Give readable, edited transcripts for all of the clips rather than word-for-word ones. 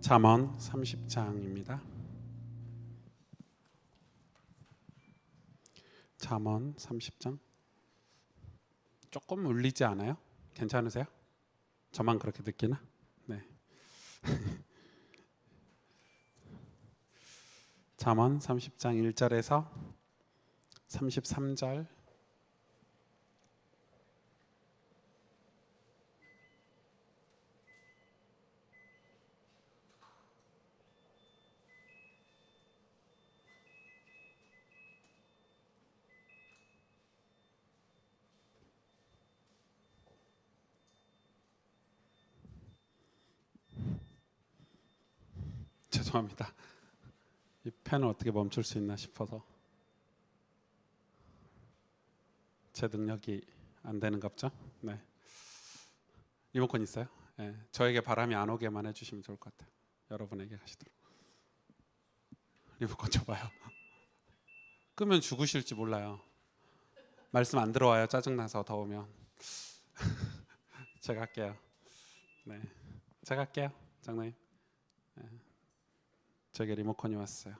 잠언 30장입니다. 잠언 30장. 조금 울리지 않아요? 괜찮으세요? 저만 그렇게 느끼나? 네. 잠언 30장 1절에서 33절. 죄송합니다. 이 펜을 어떻게 멈출 수 있나 싶어서 제 능력이 안 되는갑죠? 네. 리모컨 있어요? 네. 저에게 바람이 안 오게만 해주시면 좋을 것 같아요. 여러분에게 가시도록. 리모컨 줘봐요. 끄면 죽으실지 몰라요. 말씀 안 들어와요. 짜증나서 더우면. 제가 할게요. 네, 제가 할게요. 장로님. 네. 저에게 리모컨이 왔어요.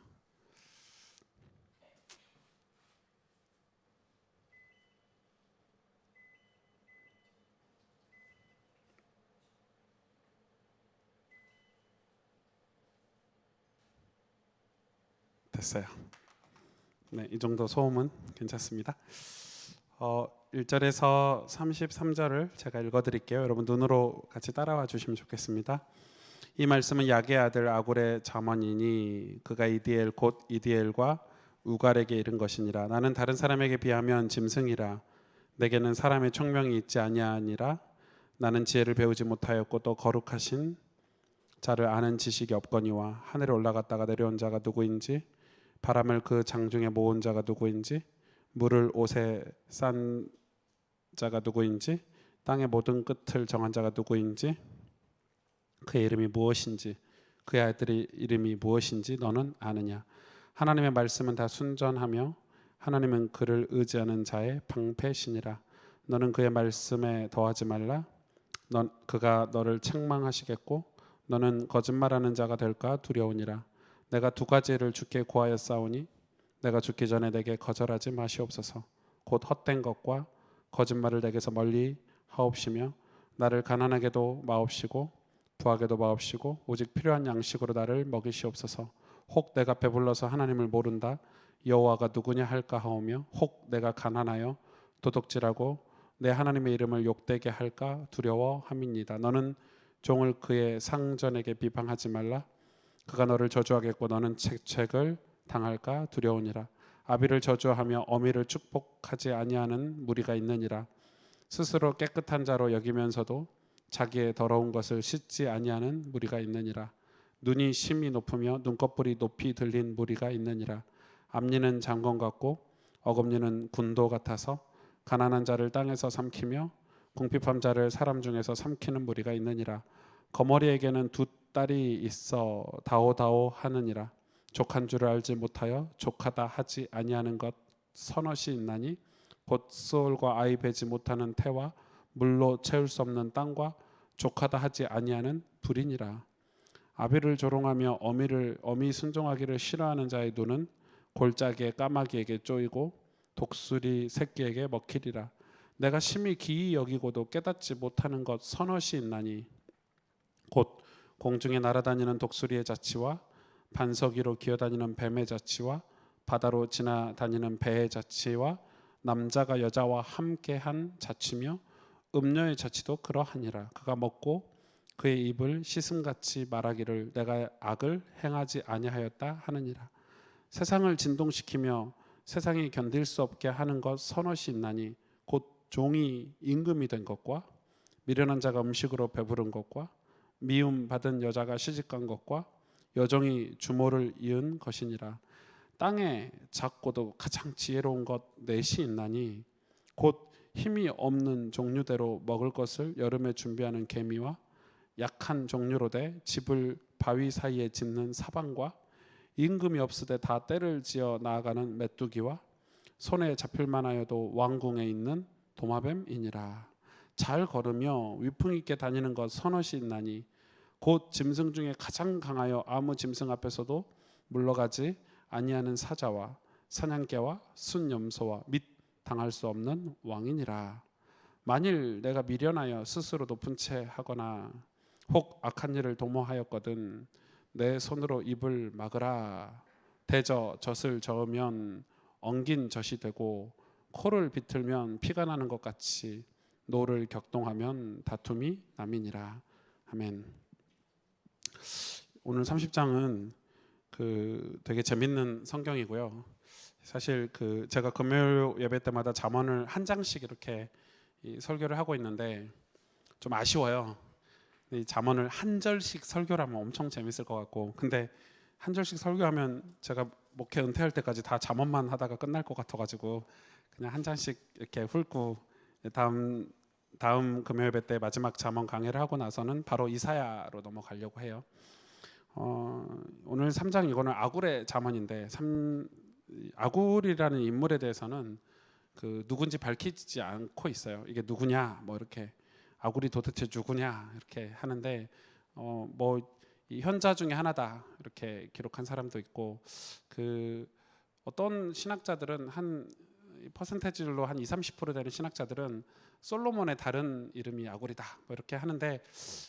됐어요. 네, 이 정도 소음은 괜찮습니다. 1절에서 33절을 제가 읽어드릴게요. 여러분 눈으로 같이 따라와 주시면 좋겠습니다. 이 말씀은 야게 아들 아굴의 잠언이니 그가 이디엘 곧 이디엘과 우갈에게 이른 것이니라. 나는 다른 사람에게 비하면 짐승이라. 내게는 사람의 총명이 있지 아니하니라. 나는 지혜를 배우지 못하였고 또 거룩하신 자를 아는 지식이 없거니와 하늘에 올라갔다가 내려온 자가 누구인지 바람을 그 장중에 모은 자가 누구인지 물을 옷에 싼 자가 누구인지 땅의 모든 끝을 정한 자가 누구인지 그의 이름이 무엇인지 그의 아들의 이름이 무엇인지 너는 아느냐. 하나님의 말씀은 다 순전하며 하나님은 그를 의지하는 자의 방패시니라. 너는 그의 말씀에 더하지 말라. 그가 너를 책망하시겠고 너는 거짓말하는 자가 될까 두려우니라. 내가 두 가지를 주께 구하였사오니 내가 죽기 전에 내게 거절하지 마시옵소서. 곧 헛된 것과 거짓말을 내게서 멀리 하옵시며 나를 가난하게도 마옵시고 부하게도 마옵시고 오직 필요한 양식으로 나를 먹이시옵소서. 혹 내가 배불러서 하나님을 모른다 여호와가 누구냐 할까 하오며 혹 내가 가난하여 도둑질하고 내 하나님의 이름을 욕되게 할까 두려워함이니이다. 너는 종을 그의 상전에게 비방하지 말라. 그가 너를 저주하겠고 너는 책책을 당할까 두려우니라. 아비를 저주하며 어미를 축복하지 아니하는 무리가 있느니라. 스스로 깨끗한 자로 여기면서도 자기의 더러운 것을 씻지 아니하는 무리가 있느니라. 눈이 심히 높으며 눈꺼풀이 높이 들린 무리가 있느니라. 앞니는 장건 같고 어금니는 군도 같아서 가난한 자를 땅에서 삼키며 궁핍한 자를 사람 중에서 삼키는 무리가 있느니라. 거머리에게는 두 딸이 있어 다오다오 하느니라. 족한 줄을 알지 못하여 족하다 하지 아니하는 것 서넛이 있나니 곧 수월과 아이 베지 못하는 태와 물로 채울 수 없는 땅과 족하다 하지 아니하는 불이니라. 아비를 조롱하며 어미 순종하기를 싫어하는 자의 눈은 골짜기의 까마귀에게 쪼이고 독수리 새끼에게 먹히리라. 내가 심히 기이 여기고도 깨닫지 못하는 것 서넛이 있나니 곧 공중에 날아다니는 독수리의 자치와 반석 위로 기어다니는 뱀의 자치와 바다로 지나다니는 배의 자치와 남자가 여자와 함께한 자치며 음녀의 자치도 그러하니라. 그가 먹고 그의 입을 씻음같이 말하기를 내가 악을 행하지 아니하였다 하느니라. 세상을 진동시키며 세상이 견딜 수 없게 하는 것 서넛이 있나니 곧 종이 임금이 된 것과 미련한 자가 음식으로 배부른 것과 미움 받은 여자가 시집간 것과 여종이 주모를 이은 것이니라. 땅에 작고도 가장 지혜로운 것 넷이 있나니 곧 힘이 없는 종류대로 먹을 것을 여름에 준비하는 개미와 약한 종류로 돼 집을 바위 사이에 짓는 사방과 임금이 없으되 다 때를 지어 나아가는 메뚜기와 손에 잡힐 만하여도 왕궁에 있는 도마뱀이니라. 잘 걸으며 위풍 있게 다니는 것 서넛이 있나니 곧 짐승 중에 가장 강하여 아무 짐승 앞에서도 물러가지 아니하는 사자와 사냥개와 순염소와 및 당할 수 없는 왕이니라. 만일 내가 미련하여 스스로 높은 채 하거나 혹 악한 일을 도모하였거든 내 손으로 입을 막으라. 대저 젖을 저으면 엉긴 젖이 되고 코를 비틀면 피가 나는 것 같이 노를 격동하면 다툼이 남이니라. 아멘. 오늘 30장은 되게 재밌는 성경이고요. 사실 제가 금요일 예배 때마다 잠언을 한 장씩 이렇게 설교를 하고 있는데 좀 아쉬워요. 이 잠언을 한 절씩 설교를 하면 엄청 재밌을 것 같고, 근데 한 절씩 설교하면 제가 목회 은퇴할 때까지 다 잠언만 하다가 끝날 것 같아가지고 그냥 한 장씩 이렇게 훑고 다음 금요 예배 때 마지막 잠언 강해를 하고 나서는 바로 이사야로 넘어가려고 해요. 오늘 3장 이거는 아굴의 잠언인데 아굴이라는 인물에 대해서는 누군지 밝히지 않고 있어요. 이게 누구냐, 뭐 이렇게 아굴이 도대체 누구냐 이렇게 하는데 이 현자 중에 하나다 이렇게 기록한 사람도 있고 어떤 신학자들은 한 퍼센테이지로 한 20-30% 되는 신학자들은 솔로몬의 다른 이름이 아굴이다 뭐 이렇게 하는데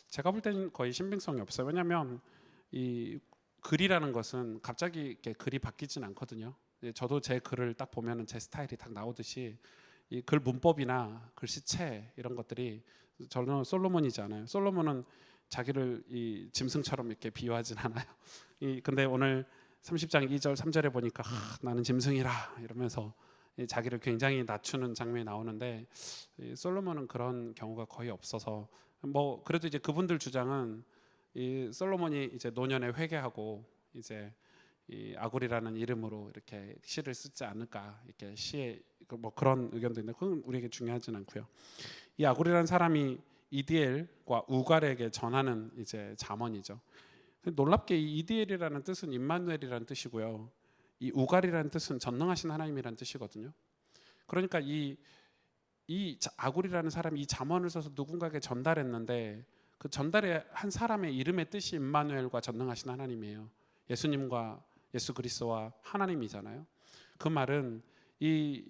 제가 볼 때는 거의 신빙성이 없어요. 왜냐하면 이 글이라는 것은 갑자기 이렇게 글이 바뀌진 않거든요. 저도 제 글을 딱 보면은 제 스타일이 딱 나오듯이 이 글 문법이나 글씨체 이런 것들이 저는 솔로몬이지 않아요. 솔로몬은 자기를 이 짐승처럼 이렇게 비유하진 않아요. 근데 오늘 30장 2절 3절에 보니까 나는 짐승이라 이러면서 자기를 굉장히 낮추는 장면이 나오는데 솔로몬은 그런 경우가 거의 없어서 그래도 이제 그분들 주장은 이 솔로몬이 이제 노년에 회개하고 이제 이 아굴이라는 이름으로 이렇게 시를 쓰지 않을까 이렇게 시에 그런 의견도 있는데 그건 우리에게 중요하진 않고요. 이 아굴이라는 사람이 이디엘과 우갈에게 전하는 이제 잠언이죠. 놀랍게 이 이디엘이라는 뜻은 임마누엘이라는 뜻이고요. 이 우갈이라는 뜻은 전능하신 하나님이라는 뜻이거든요. 그러니까 이 아굴이라는 사람이 이 잠언을 써서 누군가에게 전달했는데 그 전달의 한 사람의 이름의 뜻이 임마누엘과 전능하신 하나님이에요. 예수님과 예수 그리스도와 하나님이잖아요. 그 말은 이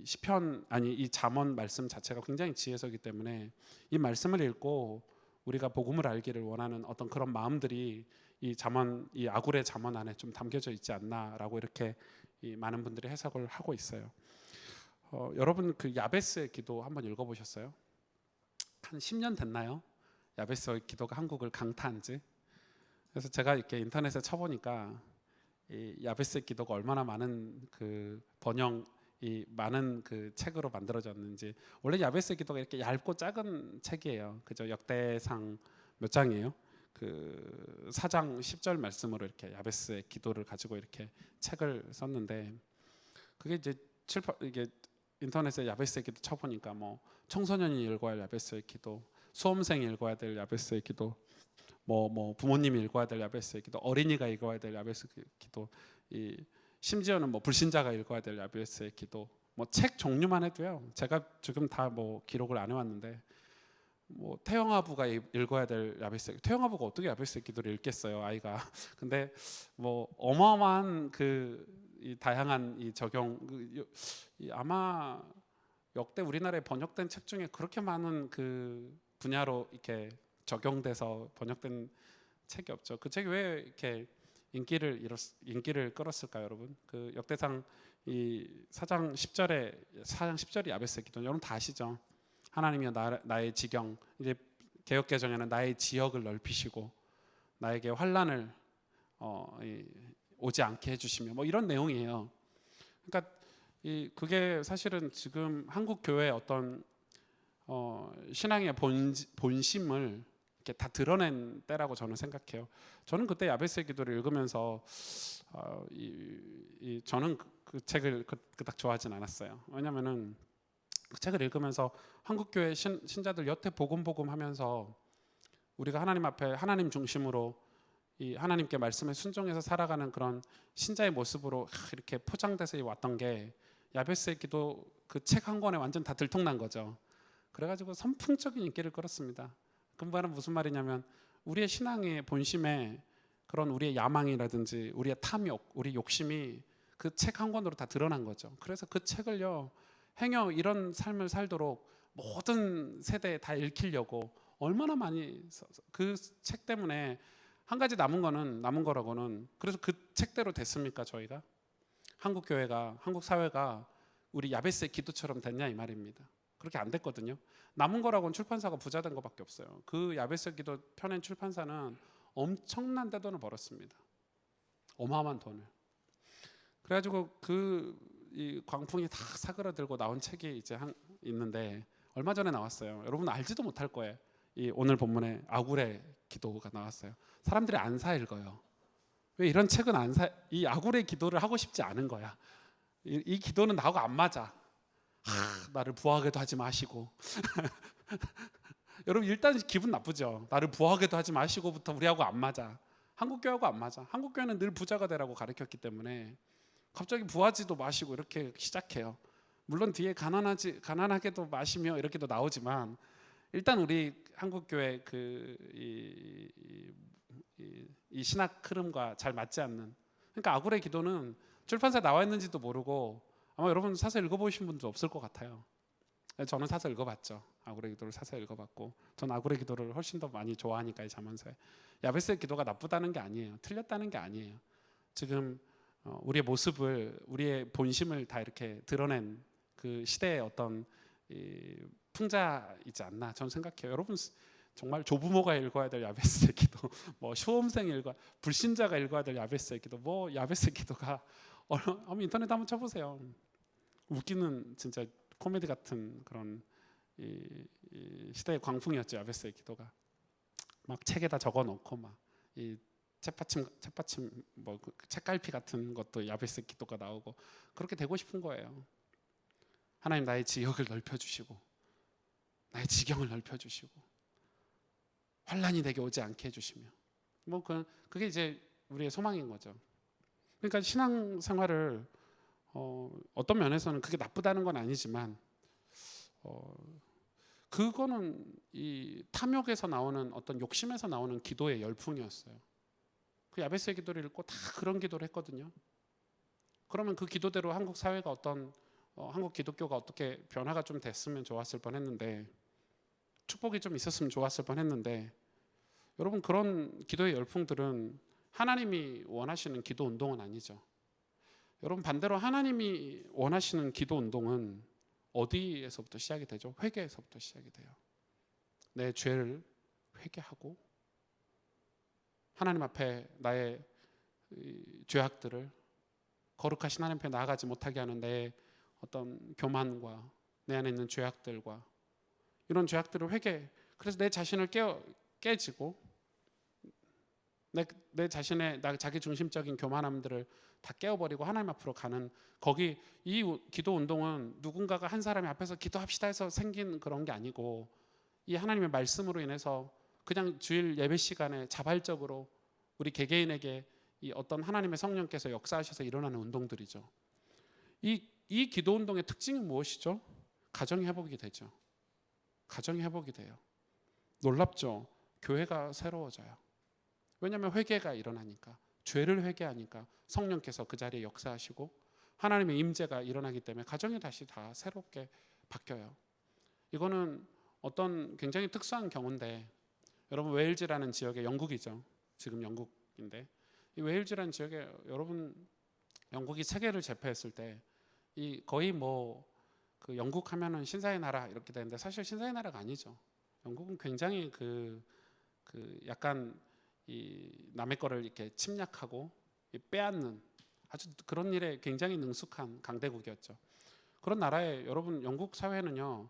시편 이 잠언 말씀 자체가 굉장히 지혜서기 때문에 이 말씀을 읽고 우리가 복음을 알기를 원하는 어떤 그런 마음들이 이 아굴의 잠언 안에 좀 담겨져 있지 않나라고 이렇게 많은 분들이 해석을 하고 있어요. 여러분 야베스의 기도 한번 읽어보셨어요? 한 10년 됐나요? 야베스의 기도가 한국을 강타한지. 그래서 제가 이렇게 인터넷에 쳐보니까 이 야베스의 기도가 얼마나 많은 많은 책으로 만들어졌는지. 원래 야베스의 기도가 이렇게 얇고 작은 책이에요. 그죠? 역대상 몇 장이에요? 4장 10절 말씀으로 이렇게 야베스의 기도를 가지고 이렇게 책을 썼는데 그게 이제 이게 인터넷에 야베스의 기도 쳐보니까 청소년이 읽어야 할 야베스의 기도, 수험생이 읽어야 될 야베스의 기도, 부모님이 읽어야 될 야베스의 기도, 어린이가 읽어야 될 야베스의 기도, 심지어는 불신자가 읽어야 될 야베스의 기도, 책 종류만 해도요. 제가 지금 다 기록을 안 해왔는데 태영아부가 읽어야 될 야베스의 태영아부가 어떻게 야베스의 기도를 읽겠어요, 아이가. 근데 어마어마한 이 다양한 이 적용 아마 역대 우리나라에 번역된 책 중에 그렇게 많은 분야로 이렇게 적용돼서 번역된 책이 없죠. 그 책이 왜 이렇게 인기를 끌었을까요, 여러분? 역대상 이 4장 10절이 야베스의 기도. 여러분 다 아시죠? 하나님이여 나의 지경, 이제 개역개정에는 나의 지역을 넓히시고 나에게 환난을 오지 않게 해주시며 이런 내용이에요. 그러니까 그게 사실은 지금 한국 교회의 어떤 신앙의 본심을 이렇게 다 드러낸 때라고 저는 생각해요. 저는 그때 야베스의 기도를 읽으면서 저는 그 책을 그닥 좋아하진 않았어요. 왜냐하면은 그 책을 읽으면서 한국 교회 신자들 여태 복음 하면서 우리가 하나님 앞에 하나님 중심으로 이 하나님께 말씀에 순종해서 살아가는 그런 신자의 모습으로 이렇게 포장돼서 왔던 게 야베스의 기도 그 책 한 권에 완전 다 들통난 거죠. 그래가지고 선풍적인 인기를 끌었습니다. 그 말은 무슨 말이냐면 우리의 신앙의 본심에 그런 우리의 야망이라든지 우리의 탐욕, 우리 욕심이 그 책 한 권으로 다 드러난 거죠. 그래서 그 책을요, 행여 이런 삶을 살도록 모든 세대에 다 읽히려고 얼마나 많이 그 책 때문에 한 가지 남은 거라고는, 그래서 그 책대로 됐습니까? 저희가 한국 교회가, 한국 사회가 우리 야베스의 기도처럼 됐냐 이 말입니다. 그렇게 안 됐거든요. 남은 거라고는 출판사가 부자 된 거밖에 없어요. 그 야베스 기도 펴낸 출판사는 엄청난 데 돈을 벌었습니다. 어마어마한 돈을. 그래가지고 이 광풍이 다 사그라들고 나온 책이 이제 있는데 얼마 전에 나왔어요. 여러분 알지도 못할 거예요. 이 오늘 본문에 아굴의 기도가 나왔어요. 사람들이 안 사 읽어요. 왜 이런 책은 안 사? 이 아굴의 기도를 하고 싶지 않은 거야. 이 기도는 나하고 안 맞아. 나를 부하게도 하지 마시고. 여러분 일단 기분 나쁘죠. 나를 부하게도 하지 마시고부터 우리하고 안 맞아. 한국 교회하고 안 맞아. 한국 교회는 늘 부자가 되라고 가르쳤기 때문에 갑자기 부하지도 마시고 이렇게 시작해요. 물론 뒤에 가난하게도 마시며 이렇게도 나오지만 일단 우리 한국 교회 이 신학 흐름과 잘 맞지 않는. 그러니까 아굴의 기도는 출판사에 나와 있는지도 모르고 아마 여러분 사서 읽어보신 분도 없을 것 같아요. 저는 사서 읽어봤죠. 아굴의 기도를 사서 읽어봤고, 전 아굴의 기도를 훨씬 더 많이 좋아하니까 이 잠언서에. 야베스의 기도가 나쁘다는 게 아니에요. 틀렸다는 게 아니에요. 지금 우리의 모습을, 우리의 본심을 다 이렇게 드러낸 그 시대의 어떤 풍자이지 않나 저는 생각해요. 여러분 정말 조부모가 읽어야 될 야베스의 기도, 뭐 수험생이 불신자가 읽어야 될 야베스의 기도, 뭐 야베스의 기도가 한번 인터넷 한번 쳐보세요. 웃기는 진짜 코미디 같은 그런 이 시대의 광풍이었죠. 야베스의 기도가 막 책에다 적어놓고 막 이 책받침 뭐 책갈피 같은 것도 야베스의 기도가 나오고 그렇게 되고 싶은 거예요. 하나님 나의 지역을 넓혀주시고 나의 지경을 넓혀주시고 환란이 내게 오지 않게 해주시며 뭐 그게 이제 우리의 소망인 거죠. 그러니까 신앙생활을 어떤 면에서는 그게 나쁘다는 건 아니지만 그거는 이 탐욕에서 나오는 어떤 욕심에서 나오는 기도의 열풍이었어요. 그 야베스의 기도를 읽고 다 그런 기도를 했거든요. 그러면 그 기도대로 한국 사회가 한국 기독교가 어떻게 변화가 좀 됐으면 좋았을 뻔했는데, 축복이 좀 있었으면 좋았을 뻔했는데, 여러분 그런 기도의 열풍들은 하나님이 원하시는 기도 운동은 아니죠. 여러분 반대로 하나님이 원하시는 기도 운동은 어디에서부터 시작이 되죠? 회개에서부터 시작이 돼요. 내 죄를 회개하고 하나님 앞에 나의 죄악들을, 거룩하신 하나님 앞에 나아가지 못하게 하는 내 어떤 교만과 내 안에 있는 죄악들과 이런 죄악들을 그래서 내 자신을 깨지고 내 자신의 자기 중심적인 교만함들을 다 깨어버리고 하나님 앞으로 가는, 거기 이 기도 운동은 누군가가 한 사람이 앞에서 기도합시다 해서 생긴 그런 게 아니고 이 하나님의 말씀으로 인해서 그냥 주일 예배 시간에 자발적으로 우리 개개인에게 이 어떤 하나님의 성령께서 역사하셔서 일어나는 운동들이죠. 이 기도 운동의 특징이 무엇이죠? 가정이 회복이 되죠. 가정이 회복이 돼요. 놀랍죠? 교회가 새로워져요. 왜냐하면 회개가 일어나니까, 죄를 회개하니까 성령께서 그 자리에 역사하시고 하나님의 임재가 일어나기 때문에 가정이 다시 다 새롭게 바뀌어요. 이거는 어떤 굉장히 특수한 경우인데, 여러분 웨일즈라는 지역의 영국이죠. 지금 영국인데 이 웨일즈라는 지역에 여러분 영국이 세계를 제패했을 때 이 거의 그 영국 하면은 신사의 나라 이렇게 되는데 사실 신사의 나라가 아니죠. 영국은 굉장히 약간 이 남의 거를 이렇게 침략하고 빼앗는 아주 그런 일에 굉장히 능숙한 강대국이었죠. 그런 나라에 여러분 영국 사회는요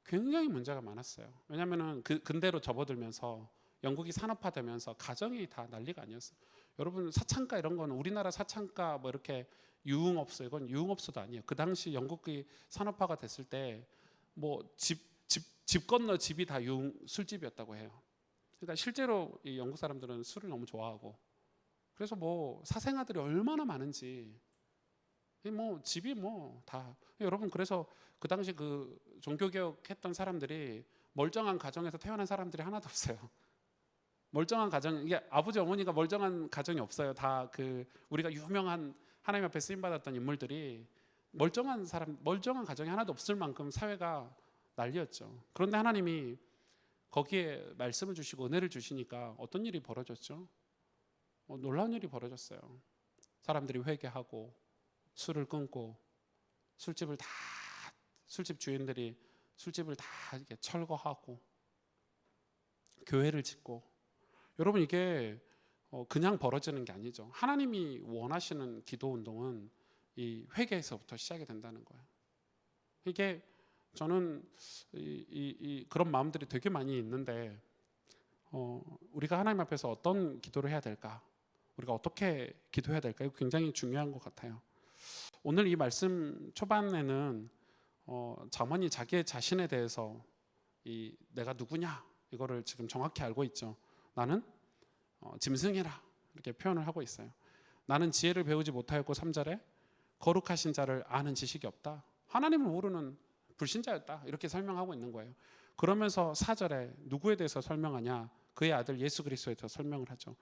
굉장히 문제가 많았어요. 왜냐하면은 근대로 접어들면서 영국이 산업화되면서 가정이 다 난리가 아니었어요. 여러분 사창가 이런 거는 우리나라 사창가 뭐 이렇게 유흥업소, 이건 유흥업소도 아니에요. 그 당시 영국이 산업화가 됐을 때 뭐 집 건너 집이 다 술집이었다고 해요. 그러니까 실제로 이 영국 사람들은 술을 너무 좋아하고, 그래서 뭐 사생아들이 얼마나 많은지, 뭐 집이 다 여러분, 그래서 그 당시 그 종교개혁 했던 사람들이 멀쩡한 가정에서 태어난 사람들이 하나도 없어요. 멀쩡한 가정, 이게 아버지 어머니가 멀쩡한 가정이 없어요. 다 그 우리가 유명한 하나님 앞에 쓰임 받았던 인물들이 멀쩡한 사람, 멀쩡한 가정이 하나도 없을 만큼 사회가 난리였죠. 그런데 하나님이 거기에 말씀을 주시고 은혜를 주시니까 어떤 일이 벌어졌죠? 놀라운 일이 벌어졌어요. 사람들이 회개하고 술을 끊고 술집 주인들이 술집을 다 이렇게 철거하고 교회를 짓고. 여러분, 이게 그냥 벌어지는 게 아니죠. 하나님이 원하시는 기도 운동은 이 회개에서부터 시작이 된다는 거예요. 이게 저는 그런 마음들이 되게 많이 있는데 우리가 하나님 앞에서 어떤 기도를 해야 될까? 우리가 어떻게 기도해야 될까? 이거 굉장히 중요한 것 같아요. 오늘 이 말씀 초반에는 잠언이 자기 자신에 대해서 내가 누구냐 이거를 지금 정확히 알고 있죠. 나는 짐승이라 이렇게 표현을 하고 있어요. 나는 지혜를 배우지 못하였고 3절에 거룩하신 자를 아는 지식이 없다. 하나님을 모르는 불신자였다. 이렇게 설명하고 있는 거예요. 그러면서 4절에 누구에 대해서 설명하냐? 그의 아들 예수 그리스도에 대해서 설명을 하죠.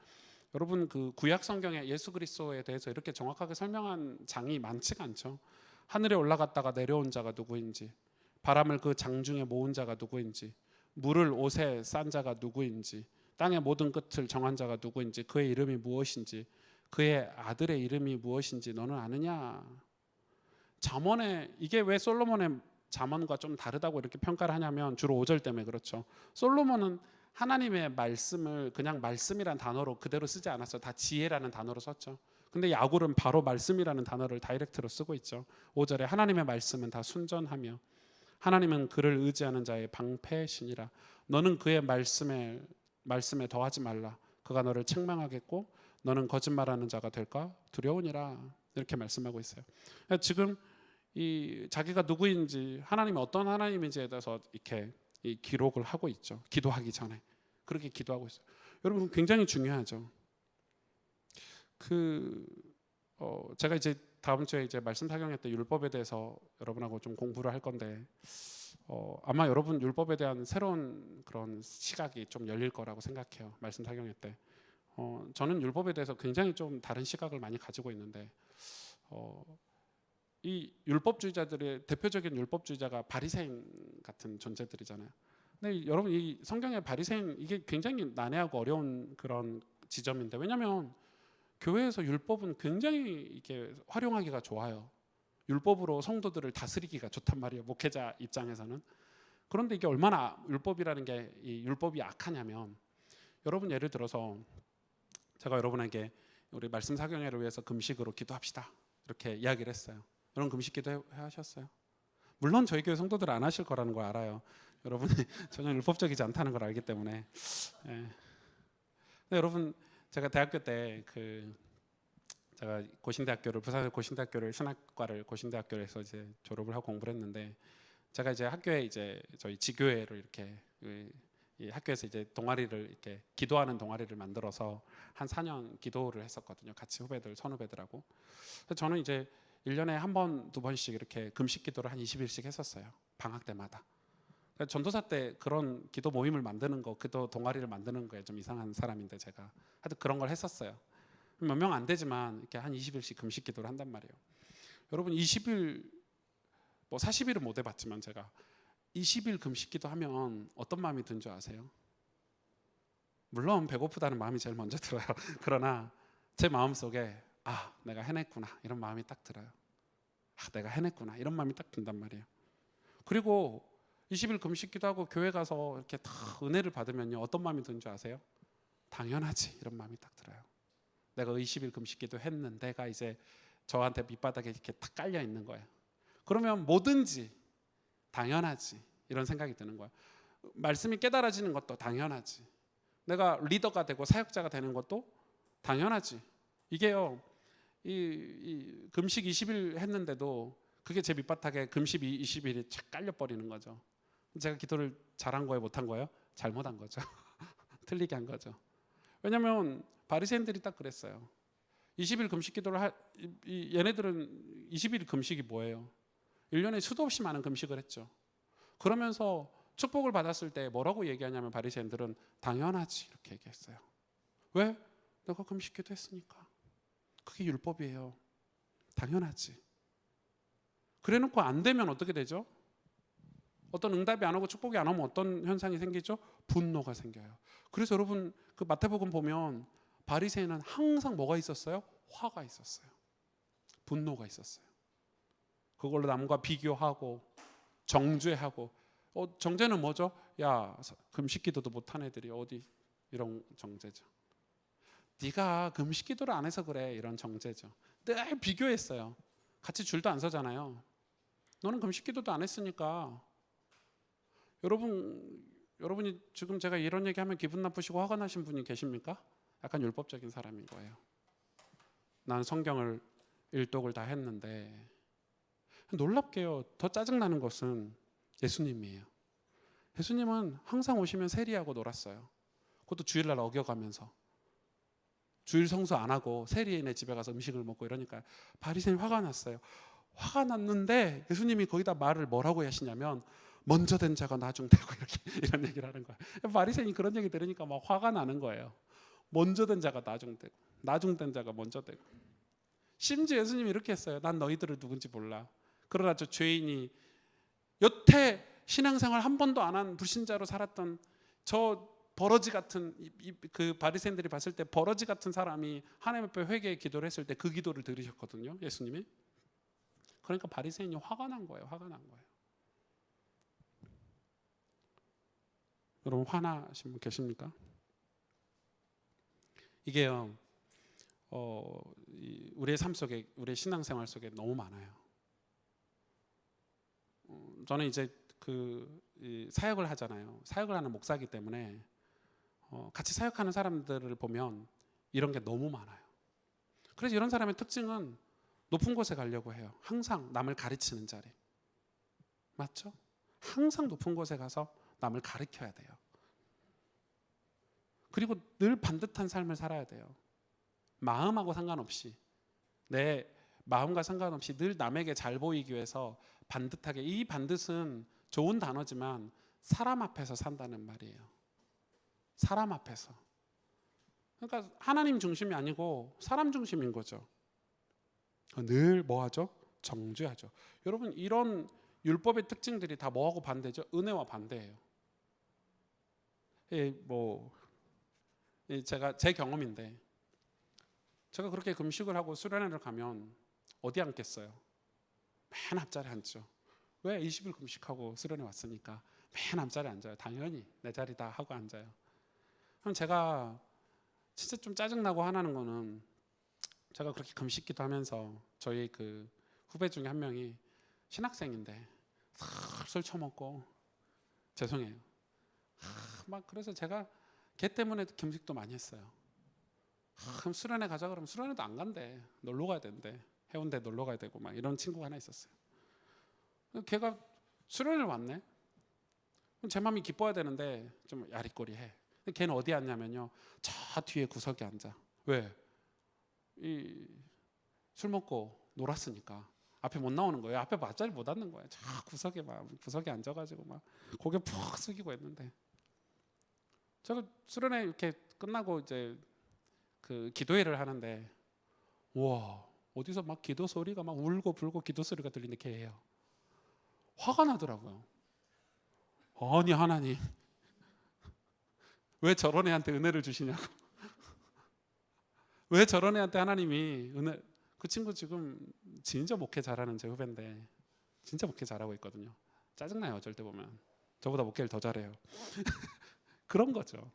여러분, 그 구약 성경에 예수 그리스도에 대해서 이렇게 정확하게 설명한 장이 많지가 않죠. 하늘에 올라갔다가 내려온 자가 누구인지, 바람을 그 장중에 모은 자가 누구인지, 물을 옷에 싼 자가 누구인지, 땅의 모든 끝을 정한 자가 누구인지, 그의 이름이 무엇인지, 그의 아들의 이름이 무엇인지 너는 아느냐? 잠언에, 이게 왜 솔로몬의 잠언과 좀 다르다고 이렇게 평가를 하냐면 주로 5절 때문에 그렇죠. 솔로몬은 하나님의 말씀을 그냥 말씀이란 단어로 그대로 쓰지 않았어요. 다 지혜라는 단어로 썼죠. 근데 야굴은 바로 말씀이라는 단어를 다이렉트로 쓰고 있죠. 5절에 하나님의 말씀은 다 순전하며 하나님은 그를 의지하는 자의 방패시니라. 너는 그의 말씀에 더하지 말라. 그가 너를 책망하겠고 너는 거짓말하는 자가 될까 두려우니라. 이렇게 말씀하고 있어요. 지금 자기가 누구인지 하나님이 어떤 하나님인지에 대해서 이렇게 기록을 하고 있죠. 기도하기 전에 그렇게 기도하고 있어요. 여러분, 굉장히 중요하죠. 제가 이제 다음 주에 이제 말씀 사경회 때 율법에 대해서 여러분하고 좀 공부를 할 건데 아마 여러분 율법에 대한 새로운 그런 시각이 좀 열릴 거라고 생각해요. 말씀 사경회 때 저는 율법에 대해서 굉장히 좀 다른 시각을 많이 가지고 있는데 이 율법주의자들의 대표적인 율법주의자가 바리새인 같은 존재들이잖아요. 근데 여러분, 이 성경의 바리새인, 이게 굉장히 난해하고 어려운 그런 지점인데, 왜냐하면 교회에서 율법은 굉장히 이게 활용하기가 좋아요. 율법으로 성도들을 다스리기가 좋단 말이에요. 목회자 입장에서는. 그런데 이게 얼마나 율법이라는 게 이 율법이 악하냐면, 여러분 예를 들어서 제가 여러분에게 우리 말씀 사경회를 위해서 금식으로 기도합시다 이렇게 이야기를 했어요. 여러분 금식 기도 하셨어요? 물론 저희 교회 성도들 안 하실 거라는 걸 알아요. 여러분이 전혀 율법적이지 않다는 걸 알기 때문에. 근데 여러분, 제가 대학교 때 제가 고신대학교를 부산의 고신대학교를 신학과를 고신대학교에서 이제 졸업을 하고 공부를 했는데, 제가 이제 학교에 이제 저희 지교회를 이렇게 이 학교에서 이제 동아리를 이렇게 기도하는 동아리를 만들어서 한 4년 기도를 했었거든요. 같이 선후배들하고. 그래서 저는 이제 1년에 한 번, 두 번씩 이렇게 금식 기도를 한 20일씩 했었어요. 방학 때마다. 전도사 때 그런 기도 모임을 만드는 거, 기도 동아리를 만드는 거에 좀 이상한 사람인데 제가 하여튼 그런 걸 했었어요. 몇 명 안 되지만 이렇게 한 20일씩 금식 기도를 한단 말이에요. 여러분 20일, 뭐 40일은 못 해봤지만 제가 20일 금식 기도하면 어떤 마음이 든 줄 아세요? 물론 배고프다는 마음이 제일 먼저 들어요. 그러나 제 마음속에 내가 해냈구나 이런 마음이 딱 들어요. 내가 해냈구나 이런 마음이 딱 든단 말이에요. 그리고 20일 금식 기도하고 교회 가서 이렇게 다 은혜를 받으면요, 어떤 마음이 든 줄 아세요? 당연하지 이런 마음이 딱 들어요. 내가 20일 금식 기도 했는데 내가 이제 저한테 밑바닥에 이렇게 탁 깔려 있는 거예요. 그러면 뭐든지 당연하지 이런 생각이 드는 거예요. 말씀이 깨달아지는 것도 당연하지. 내가 리더가 되고 사역자가 되는 것도 당연하지. 이게요, 이 금식 20일 했는데도 그게 제 밑바닥에 금식 20일이 착 깔려버리는 거죠. 제가 기도를 잘한 거예요, 못한 거예요? 잘못한 거죠. 틀리게 한 거죠. 왜냐하면 바리새인들이 딱 그랬어요. 20일 금식 기도를 얘네들은 20일 금식이 뭐예요? 1년에 수도 없이 많은 금식을 했죠. 그러면서 축복을 받았을 때 뭐라고 얘기하냐면 바리새인들은 당연하지 이렇게 얘기했어요. 왜? 내가 금식기도 했으니까. 그게 율법이에요. 당연하지. 그래놓고 안 되면 어떻게 되죠? 어떤 응답이 안 오고 축복이 안 오면 어떤 현상이 생기죠? 분노가 생겨요. 그래서 여러분 그 마태복음 보면 바리새인은 항상 뭐가 있었어요? 화가 있었어요. 분노가 있었어요. 그걸로 남과 비교하고 정죄하고 정죄는 뭐죠? 야 금식기도도 못한 애들이 어디 이런 정죄죠. 네가 금식기도를 안 해서 그래 이런 정죄죠. 늘 비교했어요. 같이 줄도 안 서잖아요. 너는 금식기도도 안 했으니까. 여러분이 지금 제가 이런 얘기하면 기분 나쁘시고 화가 나신 분이 계십니까? 약간 율법적인 사람인 거예요. 나는 성경을 일독을 다 했는데 놀랍게요. 더 짜증나는 것은 예수님이에요. 예수님은 항상 오시면 세리하고 놀았어요. 그것도 주일날 어겨가면서 주일 성수 안 하고 세리인의 집에 가서 음식을 먹고 이러니까 바리새인이 화가 났어요. 화가 났는데 예수님이 거기다 말을 뭐라고 하시냐면 먼저 된 자가 나중되고 이렇게 이런 얘기를 하는 거예요. 바리새인이 그런 얘기 들으니까 막 화가 나는 거예요. 먼저 된 자가 나중되고 나중된 자가 먼저 되고. 심지어 예수님이 이렇게 했어요. 난 너희들을 누군지 몰라. 그러나 저 죄인이 여태 신앙생활 한 번도 안 한 불신자로 살았던 저 버러지 같은 그 바리새인들이 봤을 때 버러지 같은 사람이 하나님 앞에 회개의 기도를 했을 때 그 기도를 들으셨거든요. 예수님이. 그러니까 바리새인이 화가 난 거예요. 화가 난 거예요. 여러분 화나신 분 계십니까? 이게요. 우리의 삶 속에 우리의 신앙생활 속에 너무 많아요. 저는 이제 사역을 하잖아요. 사역을 하는 목사이기 때문에 같이 사역하는 사람들을 보면 이런 게 너무 많아요. 그래서 이런 사람의 특징은 높은 곳에 가려고 해요. 항상 남을 가르치는 자리. 맞죠? 항상 높은 곳에 가서 남을 가르쳐야 돼요. 그리고 늘 반듯한 삶을 살아야 돼요. 마음하고 상관없이 내 마음과 상관없이 늘 남에게 잘 보이기 위해서 반듯하게. 이 반듯은 좋은 단어지만 사람 앞에서 산다는 말이에요. 사람 앞에서. 그러니까 하나님 중심이 아니고 사람 중심인 거죠. 늘 뭐하죠? 정죄하죠. 여러분 이런 율법의 특징들이 다 뭐하고 반대죠? 은혜와 반대예요. 제가 제 경험인데 제가 그렇게 금식을 하고 수련회를 가면 어디 앉겠어요? 맨 앞자리에 앉죠. 왜? 20일 금식하고 수련회 왔으니까 맨 앞자리에 앉아요. 당연히 내 자리다 하고 앉아요. 그럼 제가 진짜 좀 짜증나고 화나는 거는 제가 그렇게 금식기도 하면서 저희 그 후배 중에 한 명이 신학생인데 술 처먹고 죄송해요. 막 그래서 제가 걔 때문에 금식도 많이 했어요. 그럼 수련회 가자 그러면 수련회도 안 간대. 놀러 가야 된대. 해운대 놀러 가야 되고 막 이런 친구가 하나 있었어요. 걔가 수련회를 왔네. 그럼 제 마음이 기뻐야 되는데 좀 야리꼬리해. 근데 걔는 어디 앉냐면요. 저 뒤에 구석에 앉아. 왜? 술 먹고 놀았으니까 앞에 못 나오는 거예요. 앞에 맞자리 못 앉는 거예요. 저 구석에 앉아가지고 막 고개 푹 숙이고 있는데 제가 수련회 이렇게 끝나고 이제 그 기도회를 하는데 와 어디서 막 기도 소리가 막 울고 불고 기도 소리가 들리는 걔예요. 화가 나더라고요. 아니 하나님 왜 저런 애한테 은혜를 주시냐고. 왜 저런 애한테 하나님이 은혜. 그 친구 지금 진짜 목회 잘하는 제 후배인데 진짜 목회 잘하고 있거든요. 짜증나요. 어쩔 때 보면 저보다 목회를 더 잘해요. 그런 거죠.